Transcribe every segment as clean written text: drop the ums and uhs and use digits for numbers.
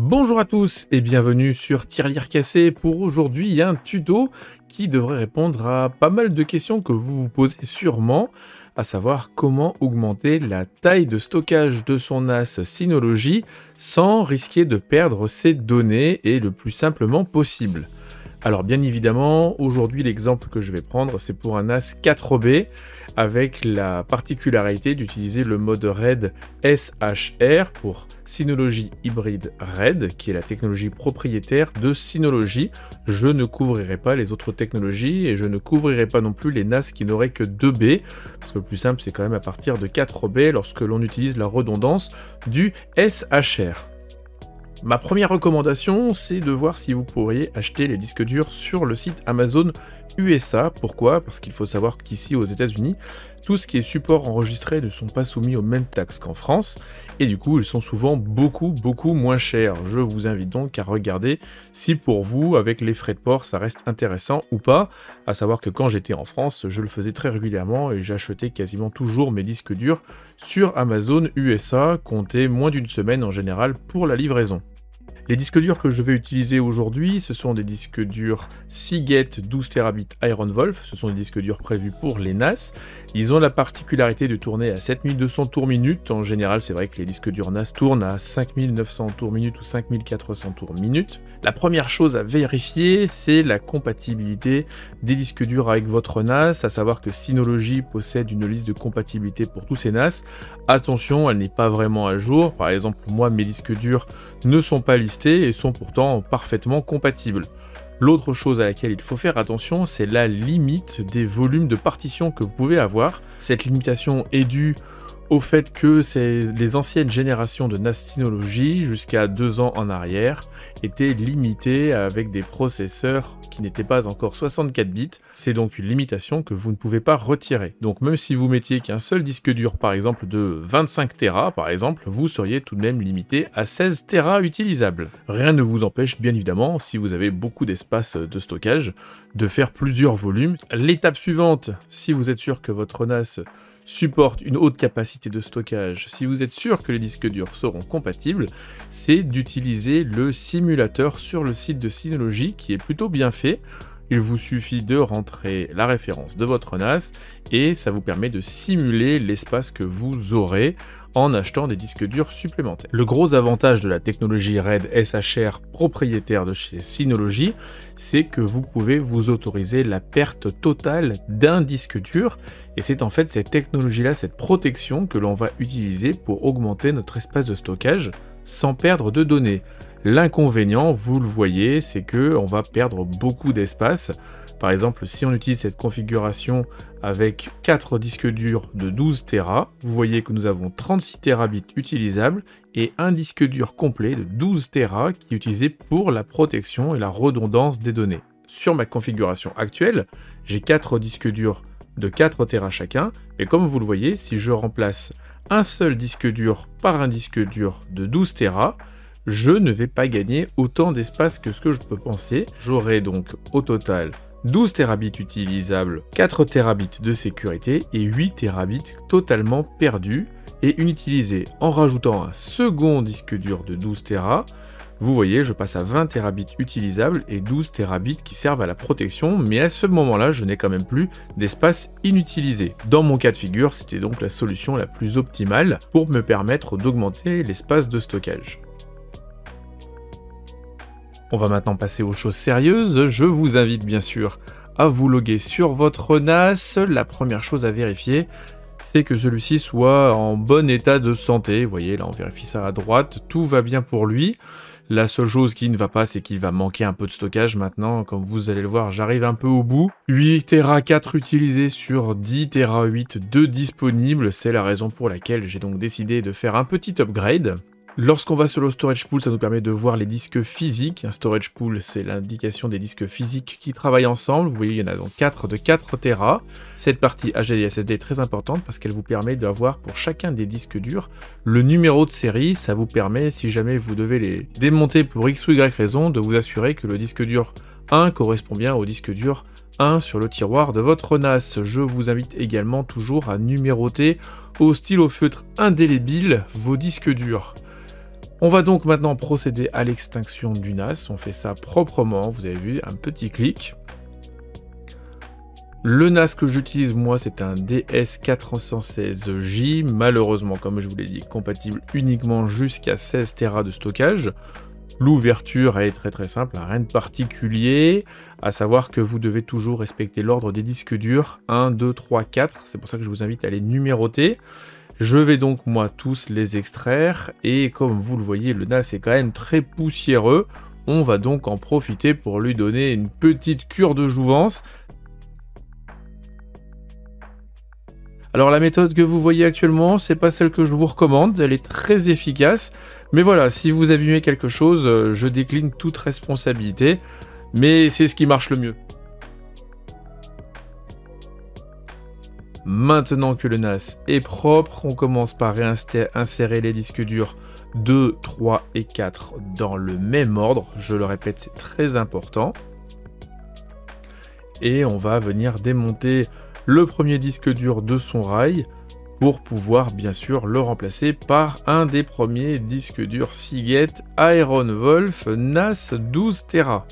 Bonjour à tous et bienvenue sur Tirelire Cassé. Pour aujourd'hui, un tuto qui devrait répondre à pas mal de questions que vous vous posez sûrement, à savoir comment augmenter la taille de stockage de son NAS Synology sans risquer de perdre ses données et le plus simplement possible. Alors bien évidemment, aujourd'hui l'exemple que je vais prendre, c'est pour un NAS 4B avec la particularité d'utiliser le mode RAID SHR pour Synology Hybrid RAID, qui est la technologie propriétaire de Synology. Je ne couvrirai pas les autres technologies et je ne couvrirai pas non plus les NAS qui n'auraient que 2B, parce que le plus simple c'est quand même à partir de 4B lorsque l'on utilise la redondance du SHR. Ma première recommandation, c'est de voir si vous pourriez acheter les disques durs sur le site Amazon USA. Pourquoi? Parce qu'il faut savoir qu'ici aux États-Unis, tout ce qui est support enregistré ne sont pas soumis aux mêmes taxes qu'en France, et du coup ils sont souvent beaucoup moins chers. Je vous invite donc à regarder si pour vous, avec les frais de port, ça reste intéressant ou pas, à savoir que quand j'étais en France, je le faisais très régulièrement et j'achetais quasiment toujours mes disques durs sur Amazon USA, comptez moins d'une semaine en général pour la livraison. Les disques durs que je vais utiliser aujourd'hui, ce sont des disques durs Seagate 12 Tb Iron Wolf, ce sont des disques durs prévus pour les NAS. Ils ont la particularité de tourner à 7200 tours minute. En général, c'est vrai que les disques durs NAS tournent à 5900 tours minute ou 5400 tours minute. La première chose à vérifier, c'est la compatibilité des disques durs avec votre NAS, à savoir que Synology possède une liste de compatibilité pour tous ces NAS. Attention, elle n'est pas vraiment à jour. Par exemple, moi, mes disques durs ne sont pas listés et sont pourtant parfaitement compatibles. L'autre chose à laquelle il faut faire attention, c'est la limite des volumes de partition que vous pouvez avoir. Cette limitation est due au fait que les anciennes générations de NAS Synology, jusqu'à 2 ans en arrière, étaient limitées avec des processeurs qui n'étaient pas encore 64 bits. C'est donc une limitation que vous ne pouvez pas retirer. Donc même si vous mettiez qu'un seul disque dur, par exemple de 25 Tera, par exemple, vous seriez tout de même limité à 16 Tera utilisables. Rien ne vous empêche, bien évidemment, si vous avez beaucoup d'espace de stockage, de faire plusieurs volumes. L'étape suivante, si vous êtes sûr que votre NAS supporte une haute capacité de stockage, si vous êtes sûr que les disques durs seront compatibles, c'est d'utiliser le simulateur sur le site de Synology qui est plutôt bien fait. Il vous suffit de rentrer la référence de votre NAS et ça vous permet de simuler l'espace que vous aurez en achetant des disques durs supplémentaires. Le gros avantage de la technologie RAID SHR propriétaire de chez Synology, c'est que vous pouvez vous autoriser la perte totale d'un disque dur, et c'est en fait cette technologie-là, cette protection que l'on va utiliser pour augmenter notre espace de stockage sans perdre de données. L'inconvénient, vous le voyez, c'est que on va perdre beaucoup d'espace. Par exemple, si on utilise cette configuration avec 4 disques durs de 12 Tera, vous voyez que nous avons 36 Tbits utilisables et un disque dur complet de 12 Tera qui est utilisé pour la protection et la redondance des données. Sur ma configuration actuelle, j'ai 4 disques durs de 4 Tera chacun, et comme vous le voyez, si je remplace un seul disque dur par un disque dur de 12 Tera, je ne vais pas gagner autant d'espace que ce que je peux penser. J'aurai donc au total 12 Tbits utilisables, 4 Tbits de sécurité et 8 Tbits totalement perdus et inutilisés. En rajoutant un second disque dur de 12 Tera, vous voyez, je passe à 20 Tbits utilisables et 12 Tbits qui servent à la protection, mais à ce moment-là, je n'ai quand même plus d'espace inutilisé. Dans mon cas de figure, c'était donc la solution la plus optimale pour me permettre d'augmenter l'espace de stockage. On va maintenant passer aux choses sérieuses. Je vous invite bien sûr à vous loguer sur votre NAS. La première chose à vérifier, c'est que celui-ci soit en bon état de santé. Vous voyez, là on vérifie ça à droite, tout va bien pour lui. La seule chose qui ne va pas, c'est qu'il va manquer un peu de stockage maintenant. Comme vous allez le voir, j'arrive un peu au bout. 8 Tera 4 utilisés sur 10 Tera 8 de disponibles. C'est la raison pour laquelle j'ai donc décidé de faire un petit upgrade. Lorsqu'on va sur le storage pool, ça nous permet de voir les disques physiques. Un storage pool, c'est l'indication des disques physiques qui travaillent ensemble. Vous voyez, il y en a donc 4 de 4 Tera. Cette partie HDD SSD est très importante parce qu'elle vous permet d'avoir pour chacun des disques durs le numéro de série. Ça vous permet, si jamais vous devez les démonter pour X ou Y raison, de vous assurer que le disque dur 1 correspond bien au disque dur 1 sur le tiroir de votre NAS. Je vous invite également toujours à numéroter au stylo feutre indélébile vos disques durs. On va donc maintenant procéder à l'extinction du NAS. On fait ça proprement, vous avez vu, un petit clic. Le NAS que j'utilise moi, c'est un DS416J, malheureusement comme je vous l'ai dit, compatible uniquement jusqu'à 16 Tera de stockage. L'ouverture est très simple, rien de particulier, à savoir que vous devez toujours respecter l'ordre des disques durs 1, 2, 3, 4, c'est pour ça que je vous invite à les numéroter. Je vais donc moi tous les extraire, et comme vous le voyez, le NAS est quand même très poussiéreux, on va donc en profiter pour lui donner une petite cure de jouvence. Alors la méthode que vous voyez actuellement, c'est pas celle que je vous recommande, elle est très efficace, mais voilà, si vous abîmez quelque chose, je décline toute responsabilité, mais c'est ce qui marche le mieux. Maintenant que le NAS est propre, on commence par insérer les disques durs 2, 3 et 4 dans le même ordre, je le répète, c'est très important. Et on va venir démonter le premier disque dur de son rail pour pouvoir bien sûr le remplacer par un des premiers disques durs Seagate Iron Wolf NAS 12 Tera.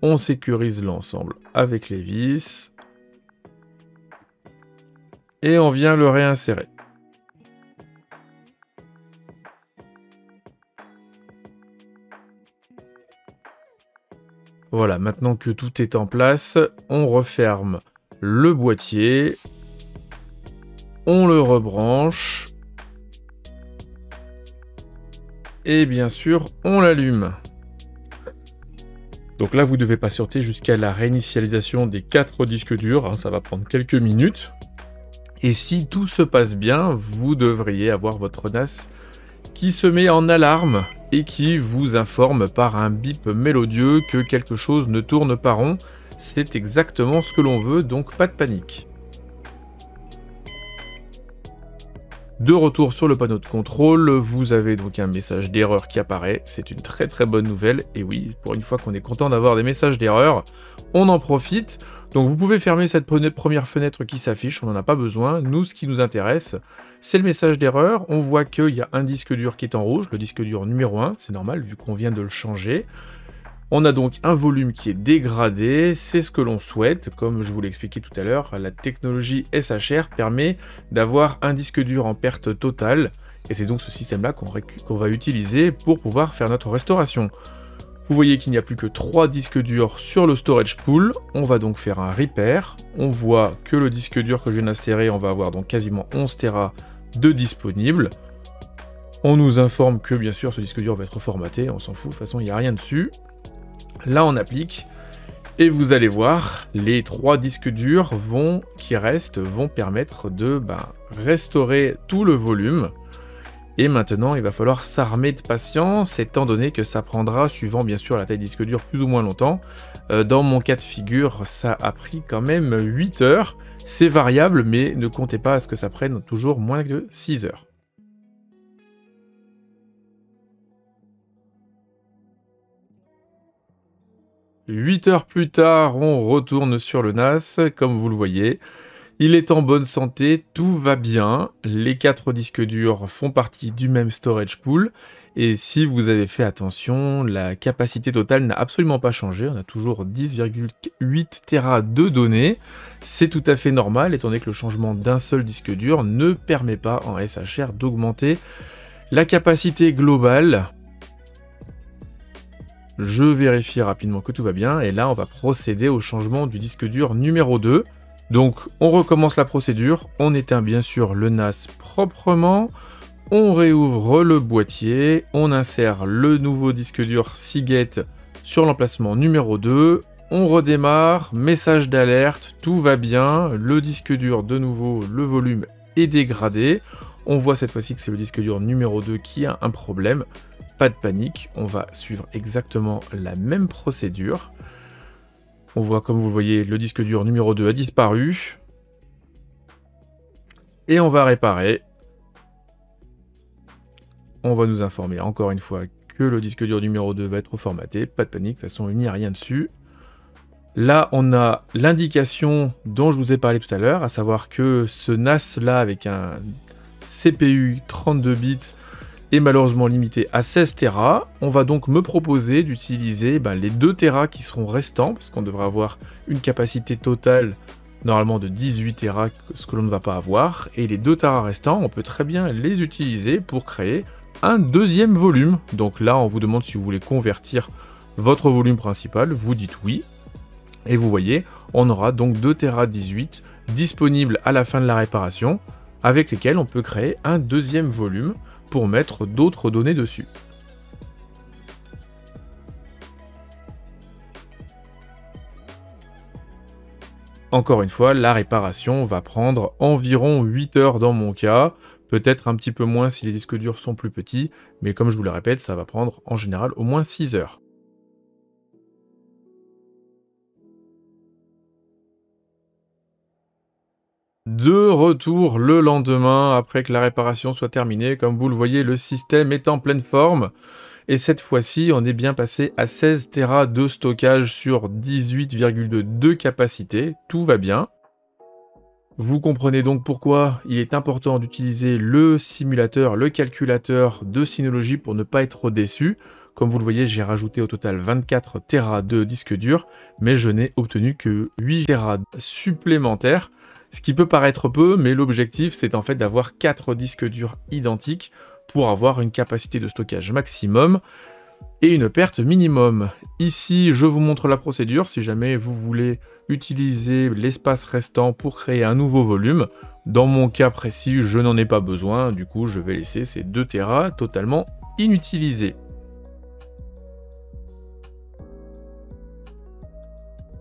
On sécurise l'ensemble avec les vis et on vient le réinsérer. Voilà, maintenant que tout est en place, on referme le boîtier, on le rebranche, et bien sûr, on l'allume. Donc là, vous devez patienter jusqu'à la réinitialisation des 4 disques durs, hein, ça va prendre quelques minutes. Et si tout se passe bien, vous devriez avoir votre NAS qui se met en alarme et qui vous informe par un bip mélodieux que quelque chose ne tourne pas rond. C'est exactement ce que l'on veut, donc pas de panique. De retour sur le panneau de contrôle, vous avez donc un message d'erreur qui apparaît. C'est une très bonne nouvelle. Et oui, pour une fois qu'on est content d'avoir des messages d'erreur, on en profite. Donc vous pouvez fermer cette première fenêtre qui s'affiche, on n'en a pas besoin. Nous, ce qui nous intéresse, c'est le message d'erreur. On voit qu'il y a un disque dur qui est en rouge, le disque dur numéro 1, c'est normal vu qu'on vient de le changer. On a donc un volume qui est dégradé, c'est ce que l'on souhaite. Comme je vous l'ai expliqué tout à l'heure, la technologie SHR permet d'avoir un disque dur en perte totale, et c'est donc ce système-là qu'on va utiliser pour pouvoir faire notre restauration. Vous voyez qu'il n'y a plus que 3 disques durs sur le storage pool, on va donc faire un repair. On voit que le disque dur que je viens d'insérer, on va avoir donc quasiment 11 Tera de disponible. On nous informe que bien sûr ce disque dur va être formaté, on s'en fout, de toute façon il n'y a rien dessus. Là on applique, et vous allez voir, les 3 disques durs qui restent vont permettre de restaurer tout le volume. Et maintenant, il va falloir s'armer de patience, étant donné que ça prendra, suivant bien sûr la taille disque dur, plus ou moins longtemps. Dans mon cas de figure, ça a pris quand même 8 heures. C'est variable, mais ne comptez pas à ce que ça prenne toujours moins de 6 heures. « 8 heures plus tard, on retourne sur le NAS, comme vous le voyez. Il est en bonne santé, tout va bien, les 4 disques durs font partie du même storage pool, et si vous avez fait attention, la capacité totale n'a absolument pas changé, on a toujours 10,8 Tera de données, c'est tout à fait normal, étant donné que le changement d'un seul disque dur ne permet pas en SHR d'augmenter la capacité globale. Je vérifie rapidement que tout va bien, et là on va procéder au changement du disque dur numéro 2. Donc on recommence la procédure, on éteint bien sûr le NAS proprement, on réouvre le boîtier, on insère le nouveau disque dur Seagate sur l'emplacement numéro 2, on redémarre, message d'alerte, tout va bien, le disque dur de nouveau, le volume est dégradé, on voit cette fois-ci que c'est le disque dur numéro 2 qui a un problème, pas de panique, on va suivre exactement la même procédure. On voit, comme vous le voyez, le disque dur numéro 2 a disparu. Et on va réparer. On va nous informer encore une fois que le disque dur numéro 2 va être formaté. Pas de panique, de toute façon il n'y a rien dessus. Là, on a l'indication dont je vous ai parlé tout à l'heure, à savoir que ce NAS-là, avec un CPU 32 bits, est malheureusement limité à 16 Tera. On va donc me proposer d'utiliser les 2 Tera qui seront restants, parce qu'on devrait avoir une capacité totale normalement de 18 Tera, ce que l'on ne va pas avoir. Et les 2 Tera restants, on peut très bien les utiliser pour créer un deuxième volume. Donc là, on vous demande si vous voulez convertir votre volume principal, vous dites oui. Et vous voyez, on aura donc 2 Tera 18 disponibles à la fin de la réparation, avec lesquels on peut créer un deuxième volume pour mettre d'autres données dessus. Encore une fois, la réparation va prendre environ 8 heures dans mon cas, peut-être un petit peu moins si les disques durs sont plus petits, mais comme je vous le répète, ça va prendre en général au moins 6 heures. De retour le lendemain, après que la réparation soit terminée, comme vous le voyez, le système est en pleine forme. Et cette fois-ci, on est bien passé à 16 Tera de stockage sur 18,2 de capacité. Tout va bien. Vous comprenez donc pourquoi il est important d'utiliser le simulateur, le calculateur de Synology pour ne pas être déçu. Comme vous le voyez, j'ai rajouté au total 24 Tera de disque dur, mais je n'ai obtenu que 8 Tera supplémentaires. Ce qui peut paraître peu, mais l'objectif c'est en fait d'avoir 4 disques durs identiques pour avoir une capacité de stockage maximum et une perte minimum. Ici, je vous montre la procédure si jamais vous voulez utiliser l'espace restant pour créer un nouveau volume. Dans mon cas précis, je n'en ai pas besoin, du coup je vais laisser ces 2 Tera totalement inutilisés.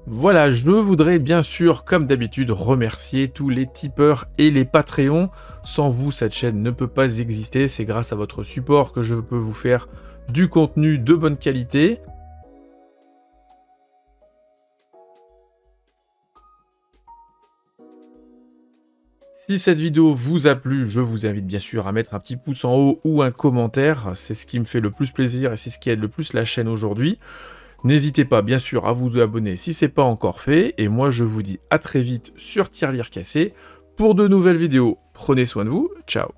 Voilà, je voudrais bien sûr, comme d'habitude, remercier tous les tipeurs et les Patreons. Sans vous, cette chaîne ne peut pas exister. C'est grâce à votre support que je peux vous faire du contenu de bonne qualité. Si cette vidéo vous a plu, je vous invite bien sûr à mettre un petit pouce en haut ou un commentaire. C'est ce qui me fait le plus plaisir et c'est ce qui aide le plus la chaîne aujourd'hui. N'hésitez pas bien sûr à vous abonner si ce n'est pas encore fait, et moi je vous dis à très vite sur Tirelire Cassé pour de nouvelles vidéos. Prenez soin de vous, ciao.